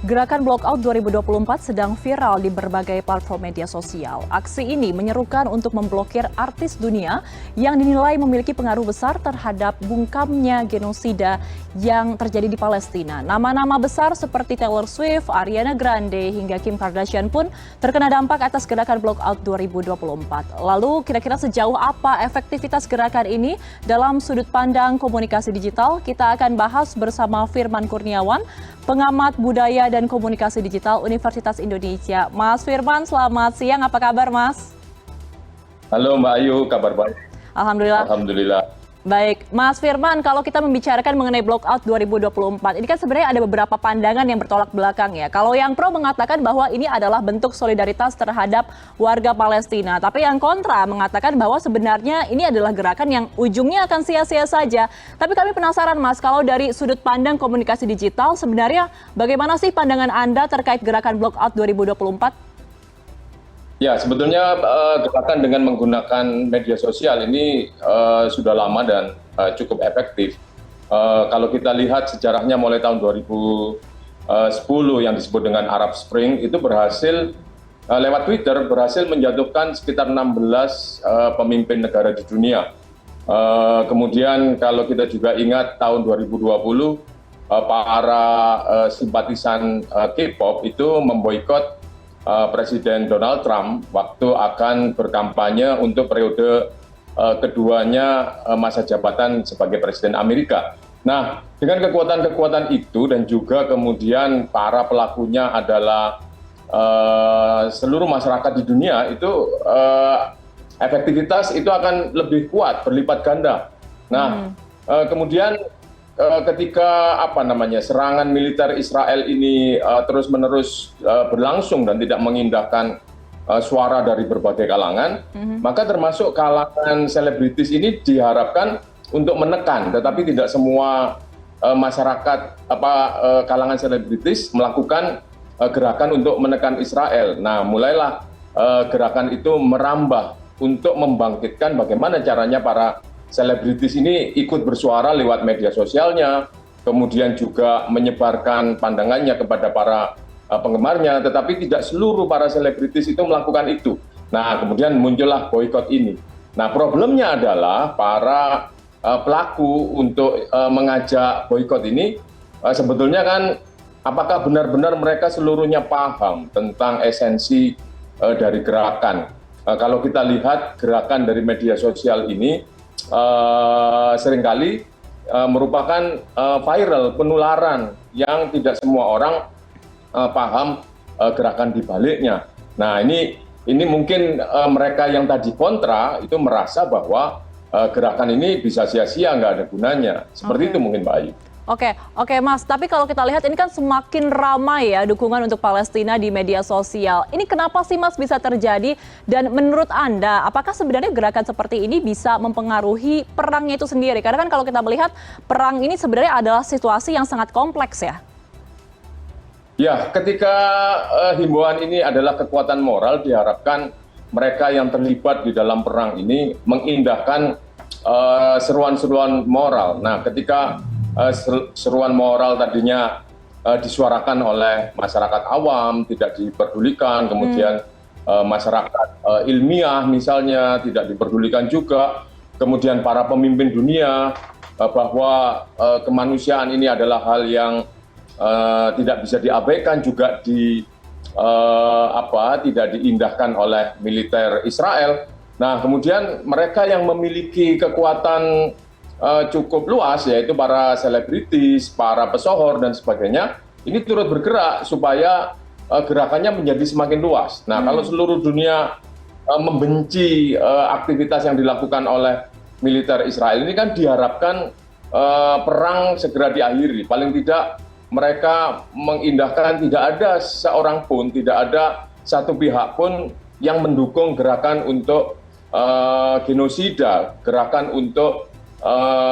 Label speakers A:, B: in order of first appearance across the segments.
A: Gerakan Blockout 2024 sedang viral di berbagai platform media sosial. Aksi ini menyerukan untuk memblokir artis dunia yang dinilai memiliki pengaruh besar terhadap bungkamnya genosida yang terjadi di Palestina. Nama-nama besar seperti Taylor Swift, Ariana Grande, hingga Kim Kardashian pun terkena dampak atas gerakan Blockout 2024. Lalu kira-kira sejauh apa efektivitas gerakan ini dalam sudut pandang komunikasi digital? Kita akan bahas bersama Firman Kurniawan, pengamat budaya dan komunikasi digital Universitas Indonesia. Mas Firman, selamat siang. Apa kabar, Mas?
B: Halo Mbak Ayu, kabar baik.
A: Alhamdulillah.
B: Alhamdulillah.
A: Baik, Mas Firman, kalau kita membicarakan mengenai Blockout 2024, ini kan sebenarnya ada beberapa pandangan yang bertolak belakang ya. Kalau yang pro mengatakan bahwa ini adalah bentuk solidaritas terhadap warga Palestina. Tapi yang kontra mengatakan bahwa sebenarnya ini adalah gerakan yang ujungnya akan sia-sia saja. Tapi kami penasaran, Mas, kalau dari sudut pandang komunikasi digital, sebenarnya bagaimana sih pandangan Anda terkait gerakan Blockout 2024?
B: Ya, sebetulnya gerakan dengan menggunakan media sosial ini sudah lama dan cukup efektif. Kalau kita lihat sejarahnya mulai tahun 2010 yang disebut dengan Arab Spring, itu berhasil lewat Twitter berhasil menjatuhkan sekitar 16 pemimpin negara di dunia. Kemudian kalau kita juga ingat tahun 2020, para simpatisan K-pop itu memboikot Presiden Donald Trump waktu akan berkampanye untuk periode keduanya masa jabatan sebagai Presiden Amerika. Nah, dengan kekuatan-kekuatan itu dan juga kemudian para pelakunya adalah seluruh masyarakat di dunia, itu efektivitas itu akan lebih kuat, berlipat ganda. Nah, kemudian ketika serangan militer Israel ini terus-menerus berlangsung dan tidak mengindahkan suara dari berbagai kalangan, maka termasuk kalangan selebritis ini diharapkan untuk menekan, tetapi tidak semua masyarakat kalangan selebritis melakukan gerakan untuk menekan Israel. Nah, mulailah gerakan itu merambah untuk membangkitkan bagaimana caranya para selebritis ini ikut bersuara lewat media sosialnya, kemudian juga menyebarkan pandangannya kepada para penggemarnya, tetapi tidak seluruh para selebritis itu melakukan itu. Nah, kemudian muncullah boikot ini. Nah, problemnya adalah para pelaku untuk mengajak boikot ini sebetulnya kan apakah benar-benar mereka seluruhnya paham tentang esensi dari gerakan. Kalau kita lihat gerakan dari media sosial ini, seringkali merupakan viral, penularan yang tidak semua orang paham gerakan di baliknya. Nah, ini mungkin mereka yang tadi kontra itu merasa bahwa gerakan ini bisa sia-sia, nggak ada gunanya. Seperti itu mungkin Mbak Ayu.
A: Oke, Mas. Tapi kalau kita lihat ini kan semakin ramai ya dukungan untuk Palestina di media sosial. Ini kenapa sih, Mas, bisa terjadi? Dan menurut Anda, apakah sebenarnya gerakan seperti ini bisa mempengaruhi perangnya itu sendiri? Karena kan kalau kita melihat perang ini sebenarnya adalah situasi yang sangat kompleks ya.
B: Ya, ketika himbauan ini adalah kekuatan moral, diharapkan mereka yang terlibat di dalam perang ini mengindahkan seruan-seruan moral. Nah, ketika seruan moral tadinya disuarakan oleh masyarakat awam, tidak diperdulikan, kemudian masyarakat ilmiah misalnya tidak diperdulikan juga, kemudian para pemimpin dunia bahwa kemanusiaan ini adalah hal yang tidak bisa diabaikan juga tidak diindahkan oleh militer Israel. Nah, kemudian mereka yang memiliki kekuatan cukup luas, yaitu para selebritis, para pesohor dan sebagainya, ini turut bergerak supaya gerakannya menjadi semakin luas. Nah, kalau seluruh dunia membenci aktivitas yang dilakukan oleh militer Israel ini, kan diharapkan perang segera diakhiri. Paling tidak mereka mengindahkan, tidak ada seorang pun, tidak ada satu pihak pun yang mendukung gerakan untuk genosida, gerakan untuk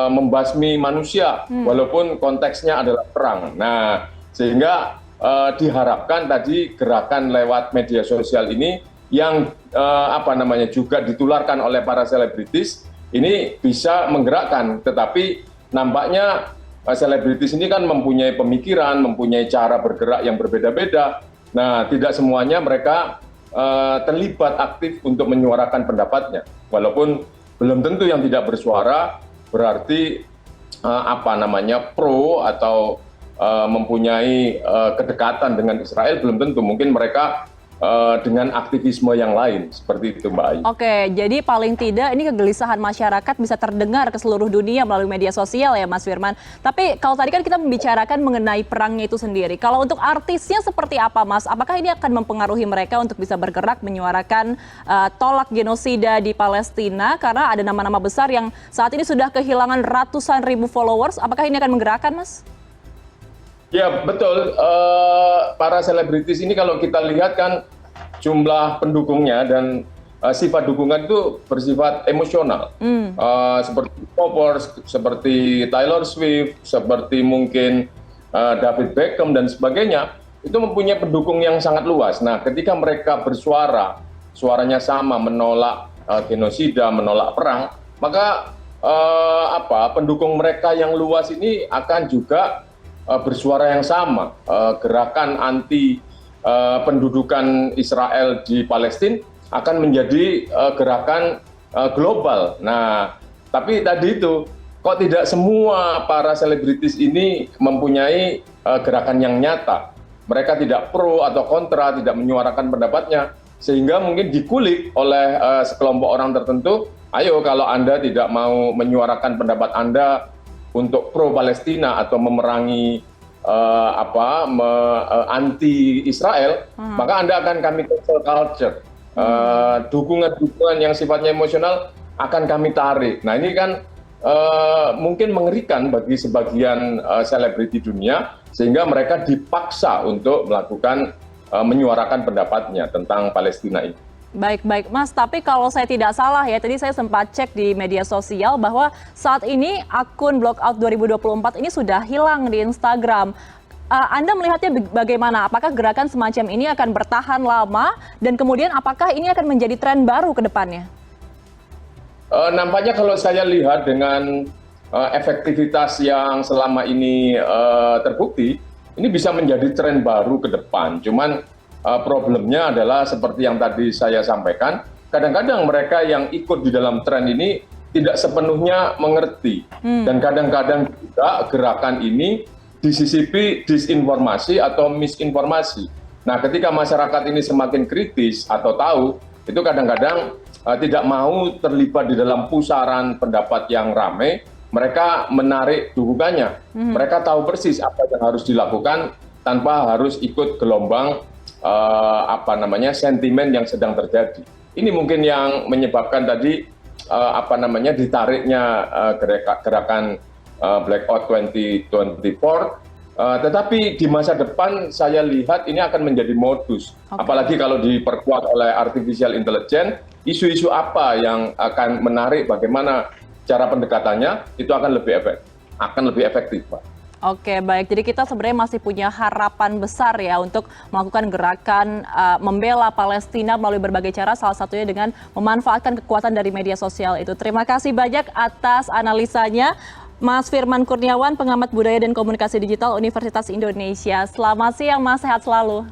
B: membasmi manusia, walaupun konteksnya adalah perang. Nah, sehingga diharapkan tadi gerakan lewat media sosial ini yang juga ditularkan oleh para selebritis ini bisa menggerakkan, tetapi nampaknya selebritis ini kan mempunyai pemikiran, mempunyai cara bergerak yang berbeda-beda. Nah, tidak semuanya mereka terlibat aktif untuk menyuarakan pendapatnya. Walaupun belum tentu yang tidak bersuara berarti pro atau mempunyai kedekatan dengan Israel, belum tentu. Mungkin mereka dengan aktivisme yang lain, seperti itu Mbak Ayu.
A: Oke, jadi paling tidak ini kegelisahan masyarakat bisa terdengar ke seluruh dunia melalui media sosial ya Mas Firman. Tapi kalau tadi kan kita membicarakan mengenai perangnya itu sendiri. Kalau untuk artisnya seperti apa Mas? Apakah ini akan mempengaruhi mereka untuk bisa bergerak menyuarakan tolak genosida di Palestina? Karena ada nama-nama besar yang saat ini sudah kehilangan ratusan ribu followers. Apakah ini akan menggerakkan Mas?
B: Ya betul, para selebritis ini kalau kita lihat kan jumlah pendukungnya dan sifat dukungan itu bersifat emosional. Seperti Popers, seperti Taylor Swift, seperti mungkin David Beckham dan sebagainya, itu mempunyai pendukung yang sangat luas. Nah ketika mereka bersuara, suaranya sama menolak genosida, menolak perang, maka pendukung mereka yang luas ini akan juga bersuara yang sama. Gerakan anti pendudukan Israel di Palestina akan menjadi gerakan global. Nah, tapi tadi itu kok tidak semua para selebritis ini mempunyai gerakan yang nyata. Mereka tidak pro atau kontra, tidak menyuarakan pendapatnya, sehingga mungkin dikulik oleh sekelompok orang tertentu. Ayo kalau Anda tidak mau menyuarakan pendapat Anda untuk pro Palestina atau memerangi anti Israel, maka Anda akan kami cancel culture. Dukungan-dukungan yang sifatnya emosional akan kami tarik. Nah ini kan mungkin mengerikan bagi sebagian selebriti dunia, sehingga mereka dipaksa untuk melakukan menyuarakan pendapatnya tentang Palestina ini.
A: Baik Mas, tapi kalau saya tidak salah ya, tadi saya sempat cek di media sosial bahwa saat ini akun Blockout 2024 ini sudah hilang di Instagram. Anda melihatnya bagaimana? Apakah gerakan semacam ini akan bertahan lama dan kemudian apakah ini akan menjadi tren baru ke depannya?
B: Nampaknya kalau saya lihat dengan efektivitas yang selama ini terbukti, ini bisa menjadi tren baru ke depan. Cuman problemnya adalah seperti yang tadi saya sampaikan, kadang-kadang mereka yang ikut di dalam tren ini tidak sepenuhnya mengerti. Dan kadang-kadang juga gerakan ini disisipi disinformasi atau misinformasi. Nah ketika masyarakat ini semakin kritis atau tahu, itu kadang-kadang tidak mau terlibat di dalam pusaran pendapat yang ramai, mereka menarik dukungannya. Mereka tahu persis apa yang harus dilakukan tanpa harus ikut gelombang sentimen yang sedang terjadi. Ini mungkin yang menyebabkan tadi ditariknya gerakan Blackout 2024. Tetapi di masa depan saya lihat ini akan menjadi modus. Apalagi kalau diperkuat oleh artificial intelligence, isu-isu apa yang akan menarik, bagaimana cara pendekatannya, itu akan lebih efektif, Pak.
A: Oke, baik. Jadi kita sebenarnya masih punya harapan besar ya untuk melakukan gerakan membela Palestina melalui berbagai cara, salah satunya dengan memanfaatkan kekuatan dari media sosial itu. Terima kasih banyak atas analisanya, Mas Firman Kurniawan, pengamat budaya dan komunikasi digital Universitas Indonesia. Selamat siang, Mas. Sehat selalu.